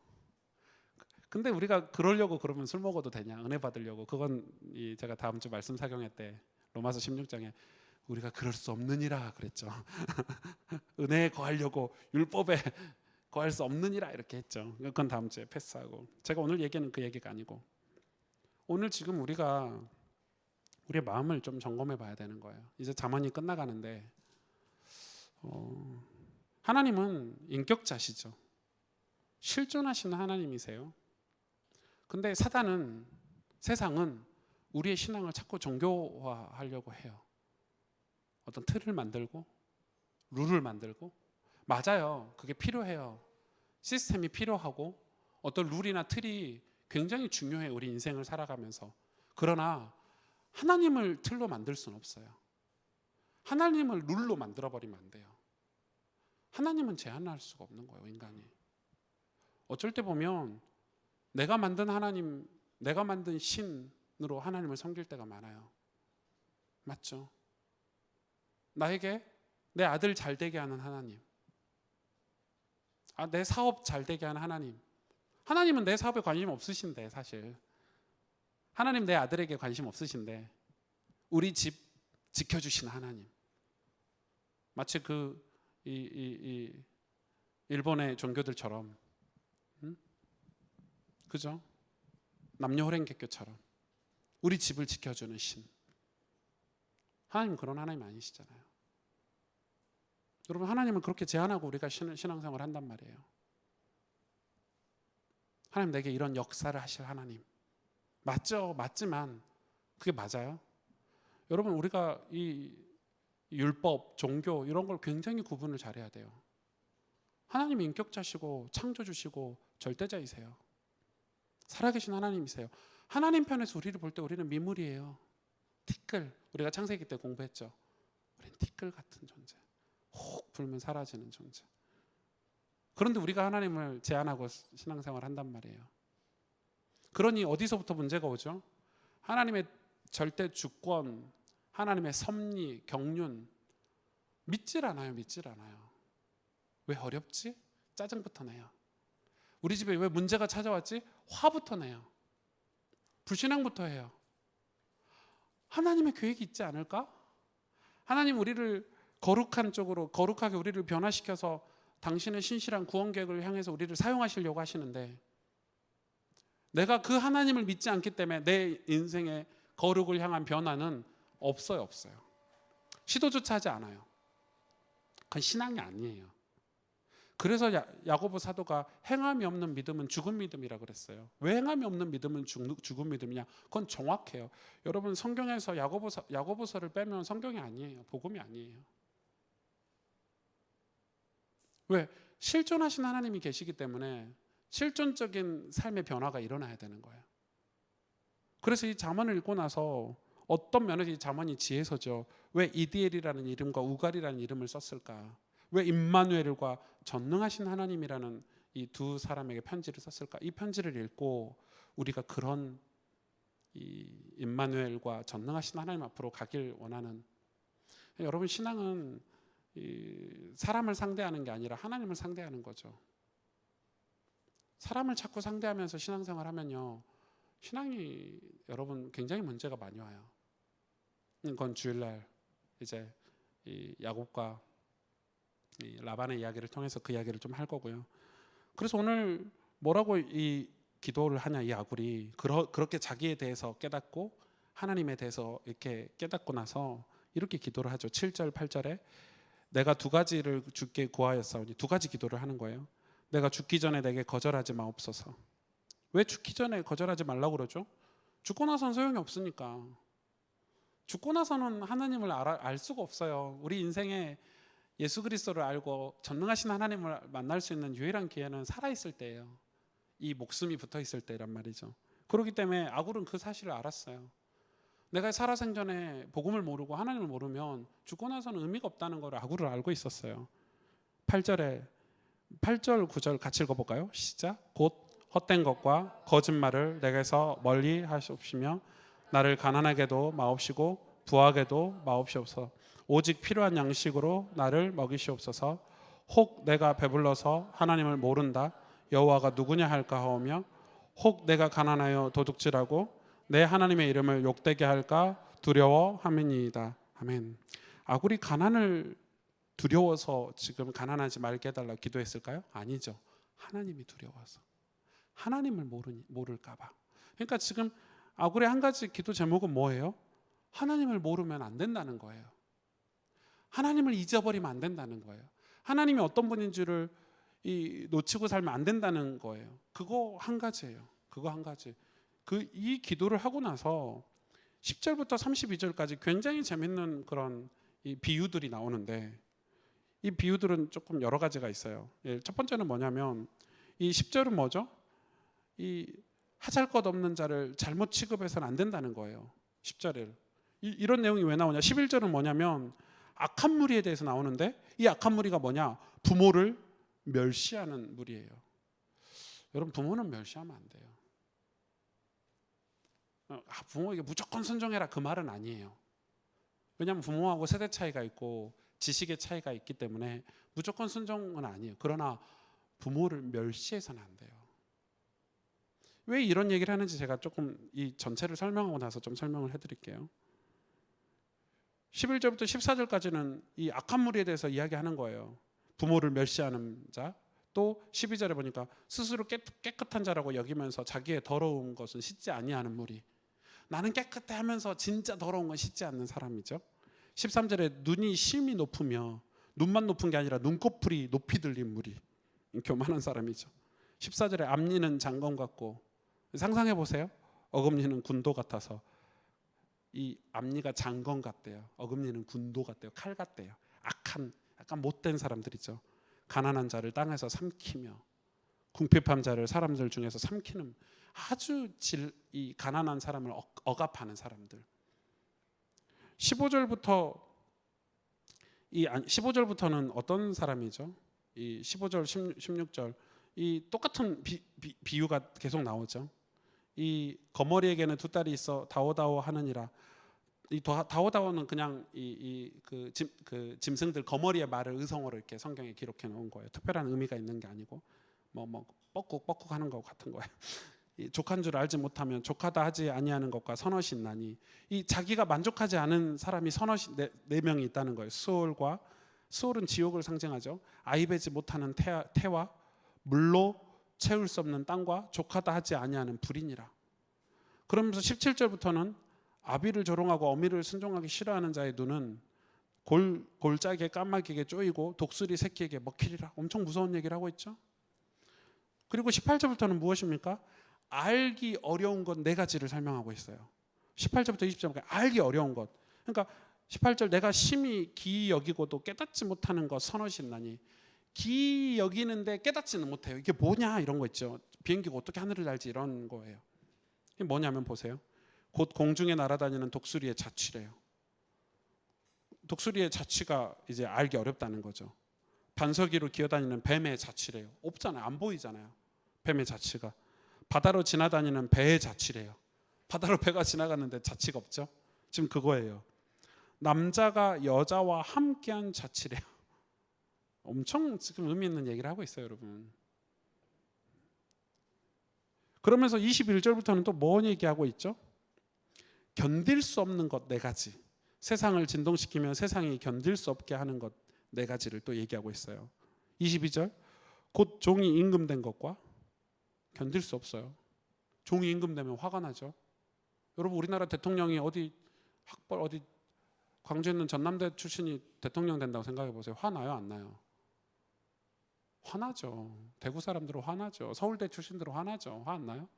근데 우리가 그러려고 그러면 술 먹어도 되냐? 은혜 받으려고. 그건 제가 다음 주 말씀 사경회 때 로마서 16장에 우리가 그럴 수 없느니라 그랬죠. 은혜에 거하려고 율법에 거할 수 없느니라 이렇게 했죠. 그건 다음 주에 패스하고. 제가 오늘 얘기는 그 얘기가 아니고 오늘 지금 우리가 우리의 마음을 좀 점검해 봐야 되는 거예요. 이제 잠언이 끝나가는데 하나님은 인격자시죠. 실존하시는 하나님이세요. 근데 사단은 세상은 우리의 신앙을 자꾸 종교화하려고 해요. 어떤 틀을 만들고 룰을 만들고 맞아요. 그게 필요해요. 시스템이 필요하고 어떤 룰이나 틀이 굉장히 중요해요. 우리 인생을 살아가면서. 그러나 하나님을 틀로 만들 수는 없어요. 하나님을 룰로 만들어버리면 안 돼요. 하나님은 제한할 수가 없는 거예요, 인간이. 어쩔 때 보면 내가 만든 하나님, 내가 만든 신으로 하나님을 섬길 때가 많아요. 맞죠? 나에게 내 아들 잘 되게 하는 하나님, 내 사업 잘 되게 하는 하나님. 하나님은 내 사업에 관심 없으신데, 사실 하나님 내 아들에게 관심 없으신데 우리 집 지켜주시는 하나님. 마치 일본의 종교들처럼, 그죠? 남녀 호랭개교처럼 우리 집을 지켜주는 신. 하나님 그런 하나님 아니시잖아요. 여러분, 하나님은 그렇게 제안하고 우리가 신앙생활을 한단 말이에요. 하나님 내게 이런 역사를 하실 하나님. 맞죠? 맞지만 그게 맞아요? 여러분, 우리가 이 율법, 종교 이런 걸 굉장히 구분을 잘해야 돼요. 하나님이 인격자시고 창조주시고 절대자이세요. 살아계신 하나님이세요. 하나님 편에서 우리를 볼 때 우리는 미물이에요. 티끌. 우리가 창세기 때 공부했죠. 우리는 티끌 같은 존재. 혹 불면 사라지는 존재. 그런데 우리가 하나님을 제안하고 신앙생활을 한단 말이에요. 그러니 어디서부터 문제가 오죠? 하나님의 절대 주권, 하나님의 섭리, 경륜 믿질 않아요. 왜 어렵지? 짜증부터 내요. 우리 집에 왜 문제가 찾아왔지? 화부터 내요. 불신앙부터 해요. 하나님의 계획이 있지 않을까? 하나님 우리를 거룩한 쪽으로, 거룩하게 우리를 변화시켜서 당신의 신실한 구원 계획을 향해서 우리를 사용하시려고 하시는데, 내가 그 하나님을 믿지 않기 때문에 내 인생의 거룩을 향한 변화는 없어요. 시도조차 하지 않아요. 그건 신앙이 아니에요. 그래서 야고보 사도가 행함이 없는 믿음은 죽은 믿음이라고 그랬어요. 왜 행함이 없는 믿음은 죽은 믿음이냐? 그건 정확해요. 여러분, 성경에서 야고보서를 빼면 성경이 아니에요. 복음이 아니에요. 왜? 실존하신 하나님이 계시기 때문에 실존적인 삶의 변화가 일어나야 되는 거예요. 그래서 이 잠언을 읽고 나서 어떤 면에서 이 잠언이 지혜서죠. 왜 이디엘이라는 이름과 우갈이라는 이름을 썼을까? 왜 임마누엘과 전능하신 하나님이라는 이 두 사람에게 편지를 썼을까? 이 편지를 읽고 우리가 그런 이 임마누엘과 전능하신 하나님 앞으로 가길 원하는, 여러분, 신앙은 이 사람을 상대하는 게 아니라 하나님을 상대하는 거죠. 사람을 자꾸 상대하면서 신앙생활 하면요, 신앙이 여러분 굉장히 문제가 많이 와요. 이건 주일날 이제 이 야곱과 이 라반의 이야기를 통해서 그 이야기를 좀 할 거고요. 그래서 오늘 뭐라고 이 기도를 하냐, 이 아굴이 그렇게 자기에 대해서 깨닫고 하나님에 대해서 이렇게 깨닫고 나서 이렇게 기도를 하죠. 7절 8절에 내가 두 가지를 주께 구하였사오니, 두 가지 기도를 하는 거예요. 내가 죽기 전에 내게 거절하지 마옵소서. 왜 죽기 전에 거절하지 말라고 그러죠? 죽고 나서는 소용이 없으니까. 죽고 나서는 하나님을 알 수가 없어요. 우리 인생에 예수 그리스도를 알고 전능하신 하나님을 만날 수 있는 유일한 기회는 살아있을 때예요. 이 목숨이 붙어있을 때란 말이죠. 그렇기 때문에 아굴은 그 사실을 알았어요. 내가 살아생전에 복음을 모르고 하나님을 모르면 죽고 나서는 의미가 없다는 걸 아굴을 알고 있었어요. 8절 9절 같이 읽어볼까요? 시작. 곧 헛된 것과 거짓말을 내게서 멀리 하시옵시며 나를 가난하게도 마옵시고 부하게도 마옵시옵소서. 오직 필요한 양식으로 나를 먹이시옵소서. 혹 내가 배불러서 하나님을 모른다 여호와가 누구냐 할까 하오며 혹 내가 가난하여 도둑질하고 내 하나님의 이름을 욕되게 할까 두려워함이니이다. 아멘. 아굴이 가난을 두려워서 지금 가난하지 말게 해달라고 기도했을까요? 아니죠. 하나님이 두려워서, 하나님을 모를까 봐. 그러니까 지금 아굴의 한 가지 기도 제목은 뭐예요? 하나님을 모르면 안 된다는 거예요. 하나님을 잊어버리면 안 된다는 거예요. 하나님이 어떤 분인지를 놓치고 살면 안 된다는 거예요. 그거 한 가지예요. 그거 한 가지. 이 기도를 하고 나서 10절부터 32절까지 굉장히 재밌는 그런 이 비유들이 나오는데, 이 비유들은 조금 여러 가지가 있어요. 첫 번째는 뭐냐면 이 10절은 뭐죠? 이 하잘것없는 자를 잘못 취급해서는 안 된다는 거예요. 10절을. 이런 내용이 왜 나오냐? 11절은 뭐냐면 악한 무리에 대해서 나오는데 이 악한 무리가 뭐냐? 부모를 멸시하는 무리예요. 여러분, 부모는 멸시하면 안 돼요. 부모에게 무조건 순종해라 그 말은 아니에요. 왜냐하면 부모하고 세대 차이가 있고 지식의 차이가 있기 때문에 무조건 순종은 아니에요. 그러나 부모를 멸시해서는 안 돼요. 왜 이런 얘기를 하는지 제가 조금 이 전체를 설명하고 나서 좀 설명을 해드릴게요. 11절부터 14절까지는 이 악한 무리에 대해서 이야기하는 거예요. 부모를 멸시하는 자, 또 12절에 보니까 스스로 깨끗한 자라고 여기면서 자기의 더러운 것은 씻지 아니하는 무리. 나는 깨끗해 하면서 진짜 더러운 건 씻지 않는 사람이죠. 13절에 눈이 심히 높으며, 눈만 높은 게 아니라 눈꺼풀이 높이 들린 무리, 교만한 사람이죠. 14절에 앞니는 장검 같고, 상상해 보세요. 어금니는 군도 같아서 이 앞니가 장검 같대요. 어금니는 군도 같대요. 칼 같대요. 악한, 약간 못된 사람들이죠. 가난한 자를 땅에서 삼키며 궁핍한 자를 사람들 중에서 삼키는 아주 이 가난한 사람을 억압하는 사람들. 15절부터는 어떤 사람이죠? 이 15절, 16절 이 똑같은 비유가 계속 나오죠. 이 거머리에게는 두 딸이 있어 다오다오 하느니라. 이 다오다오는 그냥 그 짐승들 거머리의 말을 의성어로 이렇게 성경에 기록해 놓은 거예요. 특별한 의미가 있는 게 아니고 뭐 뻑꾹 하는 거 같은 거예요. 족한 줄 알지 못하면 족하다 하지 아니하는 것과 서너시 있나니. 이 자기가 만족하지 않은 사람이 서너시 네 명이 있다는 거예요. 수올은 지옥을 상징하죠. 아이 배지 못하는 태와 물로 채울 수 없는 땅과 족하다 하지 아니하는 불이니라. 그러면서 17절부터는 아비를 조롱하고 어미를 순종하기 싫어하는 자의 눈은 골짜기에 까마귀에게 쪼이고 독수리 새끼에게 먹히리라. 엄청 무서운 얘기를 하고 있죠. 그리고 18절부터는 무엇입니까? 알기 어려운 것 네 가지를 설명하고 있어요. 18절부터 20절까지 알기 어려운 것. 그러니까 18절 내가 심히 기이 여기고도 깨닫지 못하는 것 서너시 있나니. 기이 여기는데 깨닫지는 못해요. 이게 뭐냐 이런 거 있죠. 비행기가 어떻게 하늘을 날지 이런 거예요. 이게 뭐냐면 보세요. 곧 공중에 날아다니는 독수리의 자취래요. 독수리의 자취가 이제 알기 어렵다는 거죠. 반석위로 기어다니는 뱀의 자취래요. 없잖아요. 안 보이잖아요. 뱀의 자취가. 바다로 지나다니는 배의 자취래요. 바다로 배가 지나가는데 자취가 없죠. 지금 그거예요. 남자가 여자와 함께한 자취래요. 엄청 지금 의미 있는 얘기를 하고 있어요, 여러분. 그러면서 21절부터는 또 뭔 얘기하고 있죠? 견딜 수 없는 것 네 가지. 세상을 진동시키면 세상이 견딜 수 없게 하는 것 네 가지를 또 얘기하고 있어요. 22절 곧 종이 임금된 것과. 견딜 수 없어요. 종이 임금되면 화가 나죠. 여러분, 우리나라 대통령이 어디 광주에 있는 전남대 출신이 대통령 된다고 생각해 보세요. 화나요, 안 나요? 화나죠. 대구 사람들은 화나죠. 서울대 출신들은 화나죠. 화 안 나요?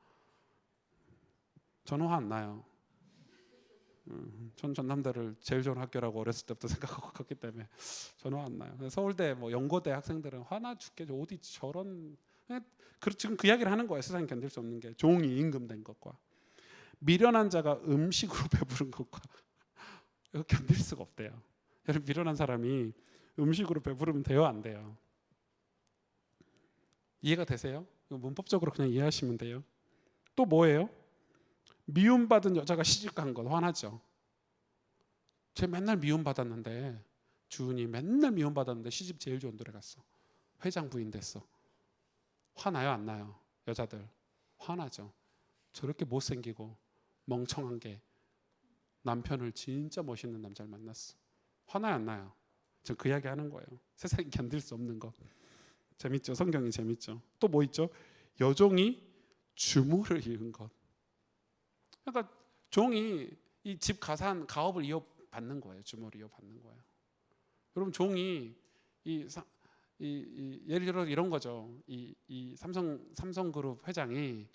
저는 화 안 나요. 전 전남대를 제일 좋은 학교라고 어렸을 때부터 생각하고 갔기 때문에 저는 화 안 나요. 서울대 연고대 학생들은 화나 죽겠죠. 어디 저런. 지금 그 이야기를 하는 거예요. 세상에 견딜 수 없는 게 종이 임금된 것과 미련한 자가 음식으로 배부른 것과. 이거 견딜 수가 없대요. 여러분, 미련한 사람이 음식으로 배부르면 돼요, 안 돼요? 이해가 되세요? 문법적으로 그냥 이해하시면 돼요. 또 뭐예요? 미움받은 여자가 시집간 것 화나죠. 쟤 맨날 미움받았는데, 주은이 맨날 미움받았는데 시집 제일 좋은 데로 갔어. 회장 부인 됐어. 화나요, 안 나요? 여자들 화나죠. 저렇게 못생기고 멍청한 게 남편을 진짜 멋있는 남자를 만났어. 화나요, 안 나요? 저 그 이야기 하는 거예요. 세상이 견딜 수 없는 것. 재밌죠? 성경이 재밌죠? 또 뭐 있죠? 여종이 주모를 이은 것. 그러니까 종이 이 집 가업을 이어받는 거예요. 주모를 이어받는 거예요. 여러분, 종이 예를 들어 이런 거죠. 이 삼성그룹 회장이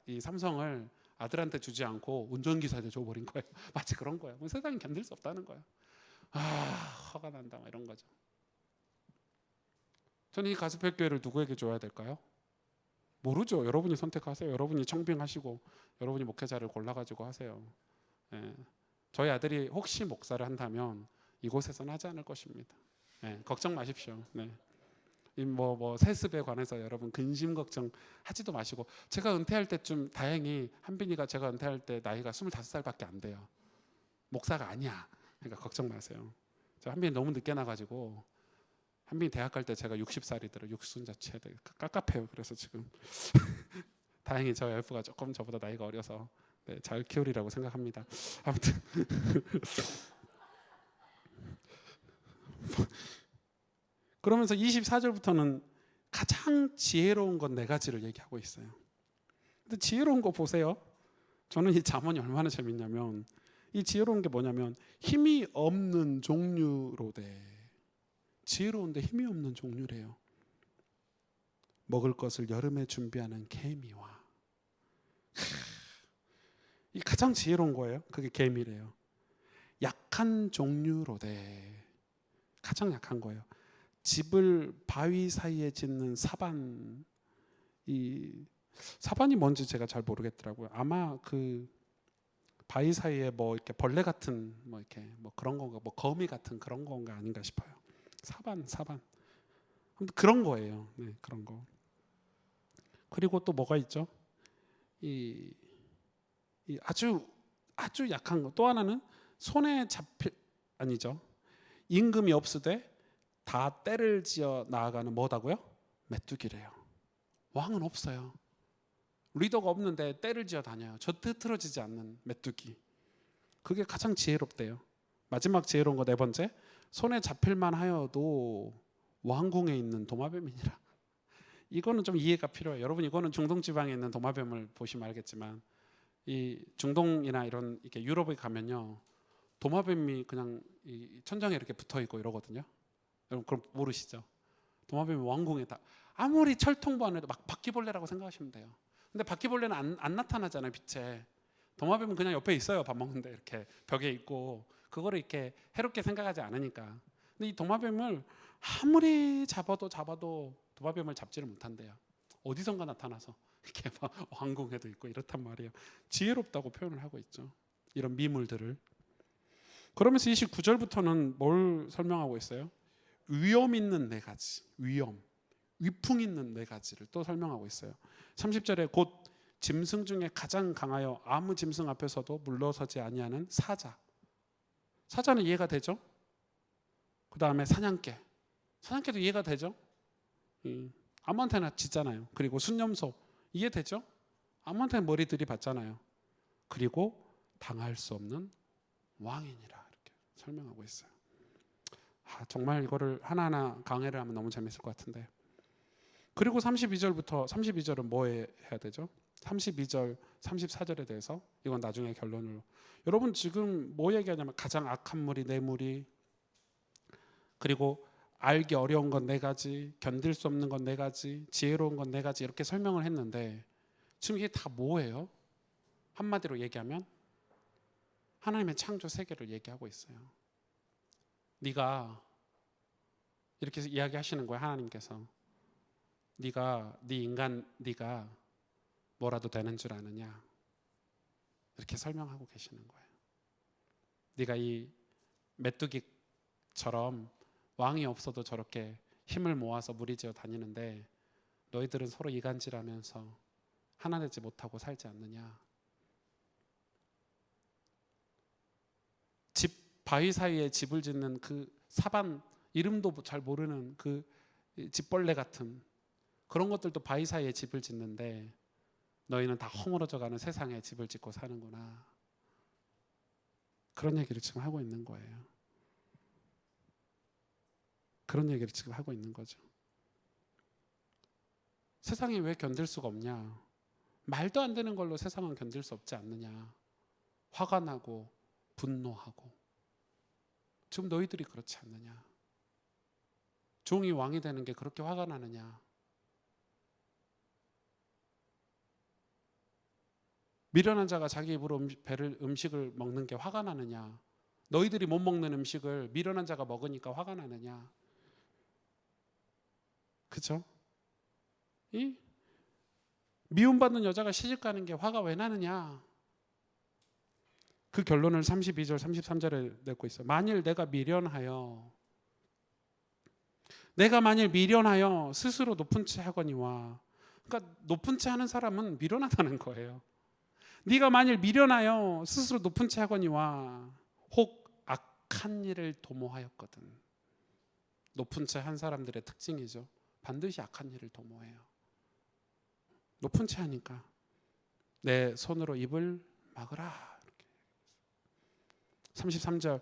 이 삼성을 아들한테 주지 않고 운전기사한테 줘버린 거예요. 마치 그런 거예요. 세상이 견딜 수 없다는 거예요. 아, 화가 난다, 이런 거죠. 저는 이 가스펠교회를 누구에게 줘야 될까요? 모르죠. 여러분이 선택하세요. 여러분이 청빙하시고 여러분이 목회자를 골라가지고 하세요. 예. 저희 아들이 혹시 목사를 한다면 이곳에서는 하지 않을 것입니다. 예, 걱정 마십시오. 네. 뭐 세습에 관해서 여러분 근심 걱정 하지도 마시고, 제가 은퇴할 때쯤 다행히 한빈이가 제가 은퇴할 때 나이가 25살밖에 안 돼요. 목사가 아니야. 그러니까 걱정 마세요. 저 한빈이 너무 늦게 나가지고, 한빈이 대학 갈 때 제가 60살이더라고요. 육순자체 깝깝해요. 그래서 지금 다행히 저 와이프가 조금 저보다 나이가 어려서 네, 잘 키우리라고 생각합니다. 아무튼 그러면서 24절부터는 가장 지혜로운 것 4가지를 얘기하고 있어요. 근데 지혜로운 거 보세요. 저는 이 잠언이 얼마나 재밌냐면, 이 지혜로운 게 뭐냐면 힘이 없는 종류로되, 지혜로운데 힘이 없는 종류래요. 먹을 것을 여름에 준비하는 개미와, 이 가장 지혜로운 거예요. 그게 개미래요. 약한 종류로되, 가장 약한 거예요. 집을 바위 사이에 짓는 사반, 이 사반이 뭔지 제가 잘 모르겠더라고요. 아마 그 바위 사이에 뭐 이렇게 벌레 같은 뭐 이렇게 뭐 그런 건가, 뭐 거미 같은 그런 건가 아닌가 싶어요. 사반. 그런 거예요. 네, 그런 거. 그리고 또 뭐가 있죠? 이 아주 약한 거. 또 하나는 손에 잡힐, 아니죠. 임금이 없으되 다 때를 지어 나아가는 뭐다고요? 메뚜기래요. 왕은 없어요. 리더가 없는데 때를 지어 다녀요. 저 흐트러지지 않는 메뚜기. 그게 가장 지혜롭대요. 마지막 지혜로운 거 4번째, 손에 잡힐만 하여도 왕궁에 있는 도마뱀이니라. 이거는 좀 이해가 필요해요. 여러분, 이거는 중동 지방에 있는 도마뱀을 보시면 알겠지만, 이 중동이나 이런 이렇게 유럽에 가면요, 도마뱀이 그냥 이 천장에 이렇게 붙어 있고 이러거든요. 여러분 그럼 모르시죠? 도마뱀이 왕궁에 다, 아무리 철통보 안 해도 막 바퀴벌레라고 생각하시면 돼요. 근데 바퀴벌레는 안 나타나잖아요, 빛에. 도마뱀은 그냥 옆에 있어요. 밥 먹는데 이렇게 벽에 있고, 그거를 이렇게 해롭게 생각하지 않으니까. 근데 이 도마뱀을 아무리 잡아도 도마뱀을 잡지를 못한대요. 어디선가 나타나서 이렇게 막 왕궁에도 있고 이렇단 말이에요. 지혜롭다고 표현을 하고 있죠. 이런 미물들을. 그러면서 29절부터는 뭘 설명하고 있어요? 위험 있는 4가지, 위풍 있는 4가지를 또 설명하고 있어요. 30절에 곧 짐승 중에 가장 강하여 아무 짐승 앞에서도 물러서지 아니하는 사자는 이해가 되죠? 그 다음에 사냥개도 이해가 되죠? 아무한테나 짖잖아요. 그리고 순념소 이해되죠? 아무한테나 머리 들이받잖아요. 그리고 당할 수 없는 왕이니라, 이렇게 설명하고 있어요. 정말 이거를 하나하나 강해를 하면 너무 재밌을 것 같은데. 그리고 32절은 뭐 해야 되죠? 32절, 34절에 대해서, 이건 나중에 결론으로. 여러분 지금 뭐 얘기하냐면 가장 악한 무리, 내 무리, 그리고 알기 어려운 건 4가지, 견딜 수 없는 건 4가지, 지혜로운 건 4가지, 이렇게 설명을 했는데, 지금 이게 다 뭐예요? 한마디로 얘기하면 하나님의 창조 세계를 얘기하고 있어요. 네가 이렇게 이야기하시는 거예요. 하나님께서 네가 뭐라도 되는 줄 아느냐, 이렇게 설명하고 계시는 거예요. 네가 이 메뚜기처럼 왕이 없어도 저렇게 힘을 모아서 무리지어 다니는데, 너희들은 서로 이간질하면서 하나 되지 못하고 살지 않느냐. 바위 사이에 집을 짓는 그 사반, 이름도 잘 모르는 그 집벌레 같은 그런 것들도 바위 사이에 집을 짓는데, 너희는 다 허물어져가는 세상에 집을 짓고 사는구나. 그런 얘기를 지금 하고 있는 거예요. 그런 얘기를 지금 하고 있는 거죠. 세상이 왜 견딜 수가 없냐? 말도 안 되는 걸로 세상은 견딜 수 없지 않느냐? 화가 나고 분노하고. 지금 너희들이 그렇지 않느냐? 종이 왕이 되는 게 그렇게 화가 나느냐? 미련한 자가 자기 입으로 음식을 먹는 게 화가 나느냐? 너희들이 못 먹는 음식을 미련한 자가 먹으니까 화가 나느냐? 그죠? 이 미움받는 여자가 시집 가는 게 화가 왜 나느냐? 그 결론을 32절 33절에 내고 있어요. 만일 내가 미련하여 스스로 높은 채 하거니와, 그러니까 높은 채 하는 사람은 미련하다는 거예요. 네가 만일 미련하여 스스로 높은 채 하거니와 혹 악한 일을 도모하였거든. 높은 채 한 사람들의 특징이죠. 반드시 악한 일을 도모해요. 높은 채 하니까 내 손으로 입을 막으라. 33절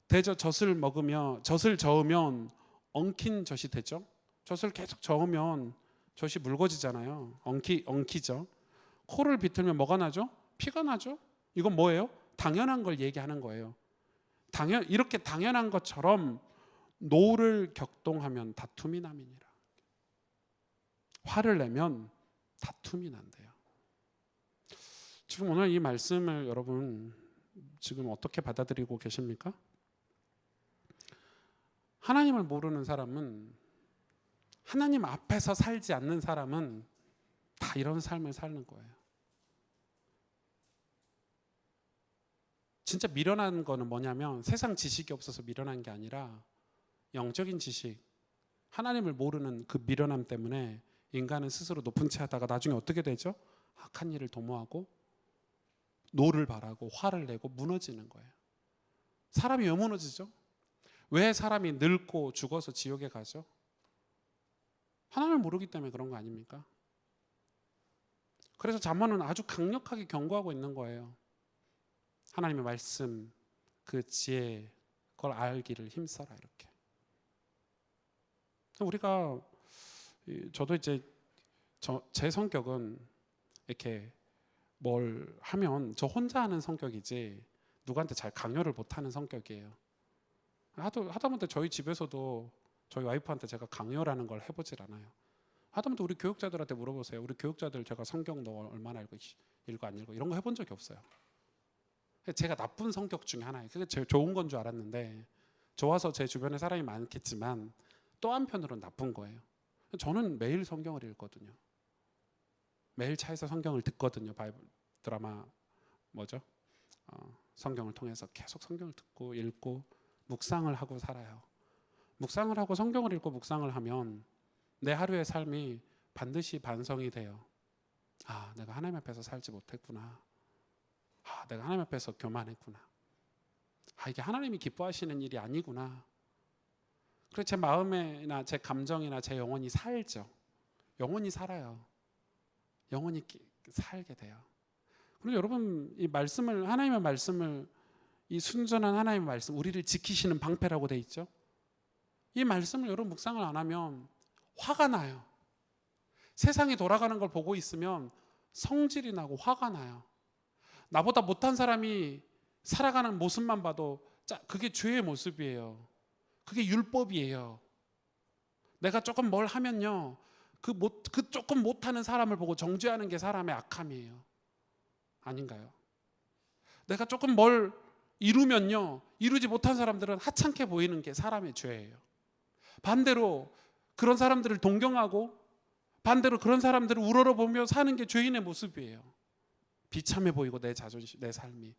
대저 젖을 저으면 엉킨 젖이 되죠. 젖을 계속 저으면 젖이 묽어지잖아요. 엉키죠. 코를 비틀면 뭐가 나죠? 피가 나죠. 이건 뭐예요? 당연한 걸 얘기하는 거예요. 이렇게 당연한 것처럼 노를 격동하면 다툼이 남이니라. 화를 내면 다툼이 난대요. 지금 오늘 이 말씀을 여러분 지금 어떻게 받아들이고 계십니까? 하나님을 모르는 사람은, 하나님 앞에서 살지 않는 사람은 다 이런 삶을 사는 거예요. 진짜 미련한 거는 뭐냐면 세상 지식이 없어서 미련한 게 아니라 영적인 지식, 하나님을 모르는 그 미련함 때문에 인간은 스스로 높은 채 하다가 나중에 어떻게 되죠? 악한 일을 도모하고 노를 바라고 화를 내고 무너지는 거예요. 사람이 왜 무너지죠? 왜 사람이 늙고 죽어서 지옥에 가죠? 하나님을 모르기 때문에 그런 거 아닙니까? 그래서 잠언은 아주 강력하게 경고하고 있는 거예요. 하나님의 말씀, 그 지혜, 그걸 알기를 힘써라, 이렇게. 우리가, 저도 이제 제 성격은 이렇게 뭘 하면 저 혼자 하는 성격이지 누구한테 잘 강요를 못하는 성격이에요. 하다못해 저희 집에서도 저희 와이프한테 제가 강요라는 걸 해보질 않아요. 하다못해 우리 교육자들한테 물어보세요. 우리 교육자들 제가 성경 너 얼마나 읽고 안 읽고 이런 거 해본 적이 없어요. 제가 나쁜 성격 중에 하나예요. 그게 제일 좋은 건 줄 알았는데, 좋아서 제 주변에 사람이 많겠지만 또 한편으로는 나쁜 거예요. 저는 매일 성경을 읽거든요. 매일 차에서 성경을 듣거든요. 바이블 드라마 성경을 통해서 계속 성경을 듣고 읽고 묵상을 하고 살아요. 묵상을 하고 성경을 읽고 묵상을 하면 내 하루의 삶이 반드시 반성이 돼요. 아, 내가 하나님 앞에서 살지 못했구나. 아, 내가 하나님 앞에서 교만했구나. 아, 이게 하나님이 기뻐하시는 일이 아니구나. 그래서 제 마음이나 제 감정이나 제 영혼이 살죠. 영혼이 살아요. 영혼이 살게 돼요. 그리고 여러분, 이 말씀을, 하나님의 말씀을, 이 순전한 하나님의 말씀, 우리를 지키시는 방패라고 돼 있죠. 이 말씀을 여러분 묵상을 안 하면 화가 나요. 세상이 돌아가는 걸 보고 있으면 성질이 나고 화가 나요. 나보다 못한 사람이 살아가는 모습만 봐도 그게 죄의 모습이에요. 그게 율법이에요. 내가 조금 뭘 하면요, 그 조금 못하는 사람을 보고 정죄하는 게 사람의 악함이에요. 아닌가요? 내가 조금 뭘 이루면요, 이루지 못한 사람들은 하찮게 보이는 게 사람의 죄예요. 반대로 그런 사람들을 동경하고 반대로 그런 사람들을 우러러보며 사는 게 죄인의 모습이에요. 비참해 보이고 내 자존심, 내 삶이.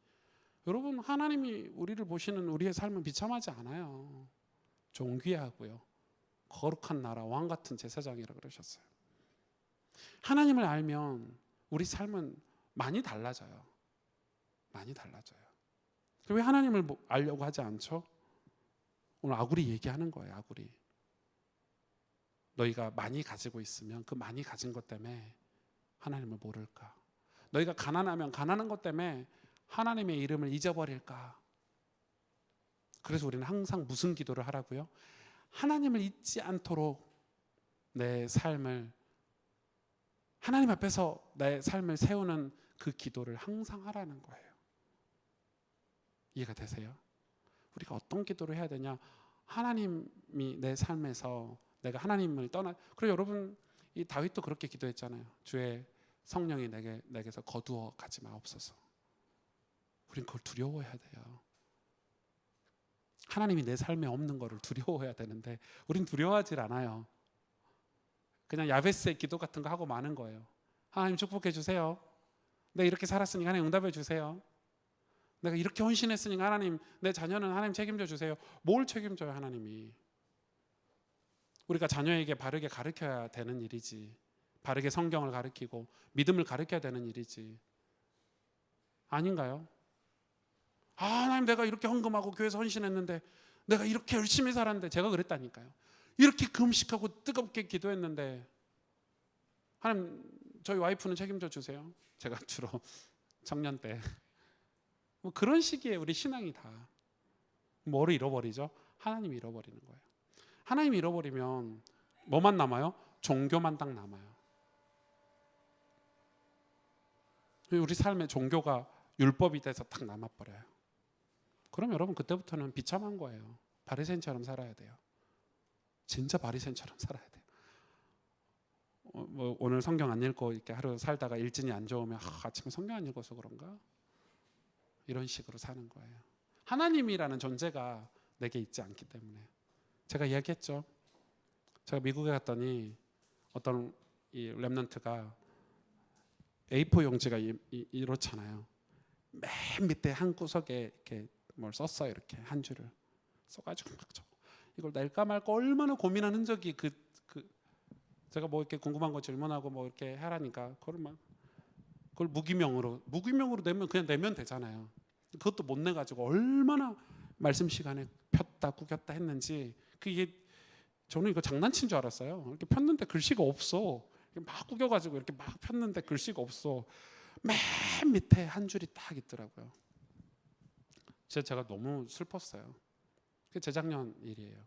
여러분, 하나님이 우리를 보시는 우리의 삶은 비참하지 않아요. 존귀하고요, 거룩한 나라, 왕 같은 제사장이라 그러셨어요. 하나님을 알면 우리 삶은 많이 달라져요. 많이 달라져요. 왜 하나님을 알려고 하지 않죠? 오늘 아구리 얘기하는 거예요. 아구리. 너희가 많이 가지고 있으면 그 많이 가진 것 때문에 하나님을 모를까? 너희가 가난하면 가난한 것 때문에 하나님의 이름을 잊어버릴까? 그래서 우리는 항상 무슨 기도를 하라고요? 하나님을 잊지 않도록 내 삶을, 하나님 앞에서 내 삶을 세우는 그 기도를 항상 하라는 거예요. 이해가 되세요? 우리가 어떤 기도를 해야 되냐? 하나님이 내 삶에서 내가 하나님을 그리고 여러분, 이 다윗도 그렇게 기도했잖아요. 주의 성령이 내게서 거두어 가지 마옵소서. 우린 그걸 두려워해야 돼요. 하나님이 내 삶에 없는 거를 두려워해야 되는데 우린 두려워하질 않아요. 그냥 야베스의 기도 같은 거 하고 마는 거예요. 하나님 축복해 주세요. 내가 이렇게 살았으니까 하나님 응답해 주세요. 내가 이렇게 헌신했으니까 하나님, 내 자녀는 하나님 책임져 주세요. 뭘 책임져요 하나님이? 우리가 자녀에게 바르게 가르쳐야 되는 일이지, 바르게 성경을 가르치고 믿음을 가르쳐야 되는 일이지, 아닌가요? 하나님, 내가 이렇게 헌금하고 교회에서 헌신했는데, 내가 이렇게 열심히 살았는데, 제가 그랬다니까요. 이렇게 금식하고 뜨겁게 기도했는데, 하나님, 저희 와이프는 책임져 주세요. 제가 주로 청년 때 뭐 그런 시기에 우리 신앙이 다 뭐를 잃어버리죠? 하나님이 잃어버리는 거예요. 하나님이 잃어버리면 뭐만 남아요? 종교만 딱 남아요. 우리 삶에 종교가 율법이 돼서 딱 남아버려요. 그럼 여러분 그때부터는 비참한 거예요. 바리새인처럼 살아야 돼요. 진짜 바리새인처럼 살아야 돼요. 뭐 오늘 성경 안 읽고 이렇게 하루 살다가 일진이 안 좋으면 아침에 성경 안 읽어서 그런가? 이런 식으로 사는 거예요. 하나님이라는 존재가 내게 있지 않기 때문에. 제가 이야기했죠. 제가 미국에 갔더니 어떤 이 랩넌트가 A4 용지가 이렇잖아요. 맨 밑에 한 구석에 이렇게 뭘 썼어요. 이렇게 한 줄을 써가지고 막 적어. 이걸 낼까 말까 얼마나 고민한 흔적이 제가 뭐 이렇게 궁금한 거 질문하고 뭐 이렇게 하라니까 그걸 무기명으로 내면 그냥 내면 되잖아요. 그것도 못 내가지고 얼마나 말씀 시간에 폈다 구겼다 했는지, 그게 저는 이거 장난친 줄 알았어요. 이렇게 폈는데 글씨가 없어. 막 구겨가지고 이렇게 막 폈는데 글씨가 없어. 맨 밑에 한 줄이 딱 있더라고요. 제가 너무 슬펐어요. 그게 재작년 일이에요.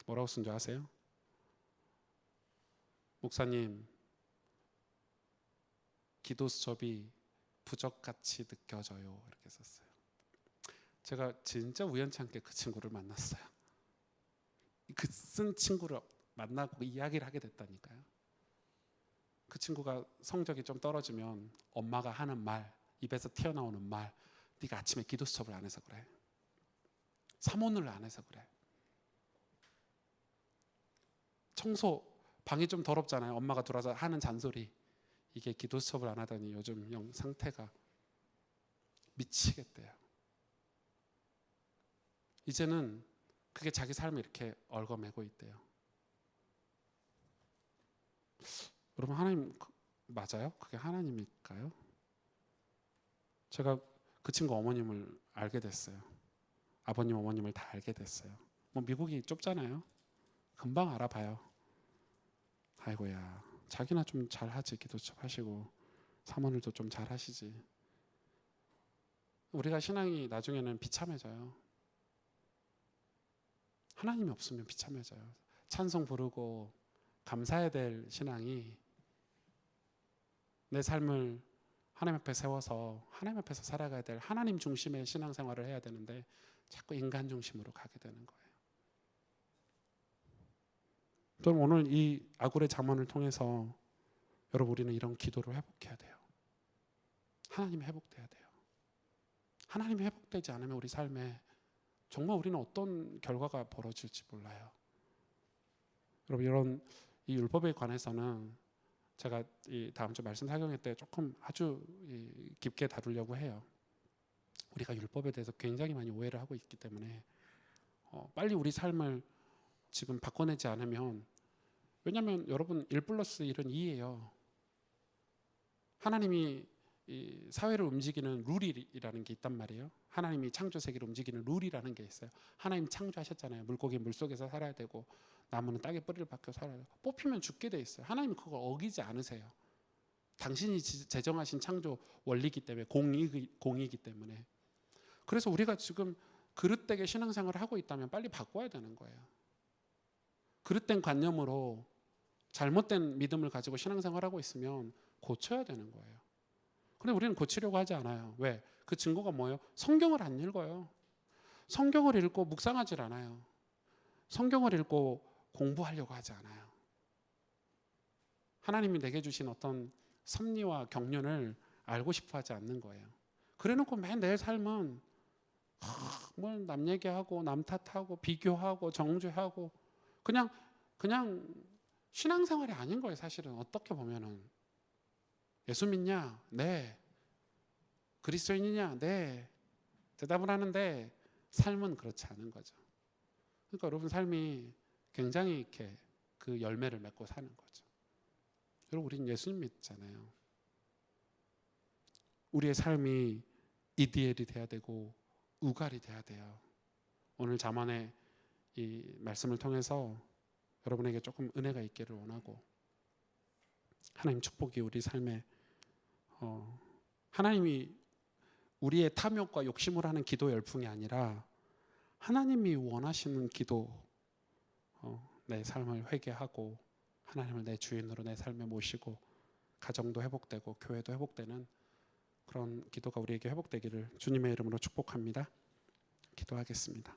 뭐라고 쓴 줄 아세요? 목사님, 기도 수첩이 부적같이 느껴져요. 이렇게 썼어요. 제가 진짜 우연치 않게 그 친구를 만났어요. 그 쓴 친구를 만나고 이야기를 하게 됐다니까요. 그 친구가 성적이 좀 떨어지면 엄마가 하는 말, 입에서 튀어나오는 말, 네가 아침에 기도 수첩을 안 해서 그래. 사모를 안 해서 그래. 청소, 방이 좀 더럽잖아요. 엄마가 들어와서 하는 잔소리. 이게 기도 수업을 안 하더니 요즘 영 상태가 미치겠대요. 이제는 그게 자기 삶을 이렇게 얽어매고 있대요. 여러분, 하나님 맞아요? 그게 하나님일까요? 제가 그 친구 어머님을 알게 됐어요. 아버님 어머님을 다 알게 됐어요. 뭐 미국이 좁잖아요. 금방 알아봐요. 아이고야, 자기나 좀 잘하지. 기도 좀 하시고 사모님도 좀 잘하시지. 우리가 신앙이 나중에는 비참해져요. 하나님이 없으면 비참해져요. 찬송 부르고 감사해야 될 신앙이 내 삶을 하나님 앞에 세워서 하나님 앞에서 살아가야 될 하나님 중심의 신앙생활을 해야 되는데 자꾸 인간 중심으로 가게 되는 거예요. 저는 오늘 이 아굴의 잠언을 통해서 여러분, 우리는 이런 기도를 회복해야 돼요. 하나님 회복돼야 돼요. 하나님 회복되지 않으면 우리 삶에 정말 우리는 어떤 결과가 벌어질지 몰라요. 여러분, 이런 이 율법에 관해서는 제가 이 다음 주 말씀 사경회 때 조금 아주 깊게 다루려고 해요. 우리가 율법에 대해서 굉장히 많이 오해를 하고 있기 때문에 빨리 우리 삶을 지금 바꿔내지 않으면, 왜냐하면 여러분 1+1은 2예요. 하나님이 이 사회를 움직이는 룰이라는 게 있단 말이에요. 하나님이 창조 세계를 움직이는 룰이라는 게 있어요. 하나님 창조하셨잖아요. 물고기 물속에서 살아야 되고 나무는 땅에 뿌리를 박혀 살아야 되고, 뽑히면 죽게 돼 있어요. 하나님이 그걸 어기지 않으세요. 당신이 제정하신 창조 원리이기 때문에, 공이기 때문에. 그래서 우리가 지금 그릇되게 신앙생활을 하고 있다면 빨리 바꿔야 되는 거예요. 그릇된 관념으로 잘못된 믿음을 가지고 신앙생활하고 있으면 고쳐야 되는 거예요. 근데 우리는 고치려고 하지 않아요. 왜? 그 증거가 뭐예요? 성경을 안 읽어요. 성경을 읽고 묵상하질 않아요. 성경을 읽고 공부하려고 하지 않아요. 하나님이 내게 주신 어떤 섭리와 경륜을 알고 싶어 하지 않는 거예요. 그래놓고 맨 내 삶은 뭘 남 얘기하고 남 탓하고 비교하고 정죄하고 그냥 신앙생활이 아닌 거예요. 사실은 어떻게 보면은 예수 믿냐? 네. 그리스도인이냐? 네. 대답을 하는데 삶은 그렇지 않은 거죠. 그러니까 여러분 삶이 굉장히 이렇게 그 열매를 맺고 사는 거죠. 여러분 우리는 예수님 믿잖아요. 우리의 삶이 이디엘이 돼야 되고 우갈이 돼야 돼요. 오늘 잠언의 이 말씀을 통해서 여러분에게 조금 은혜가 있기를 원하고 하나님 축복이 우리 삶에 하나님이 우리의 탐욕과 욕심을 하는 기도 열풍이 아니라 하나님이 원하시는 기도 내 삶을 회개하고 하나님을 내 주인으로 내 삶에 모시고 가정도 회복되고 교회도 회복되는 그런 기도가 우리에게 회복되기를 주님의 이름으로 축복합니다. 기도하겠습니다.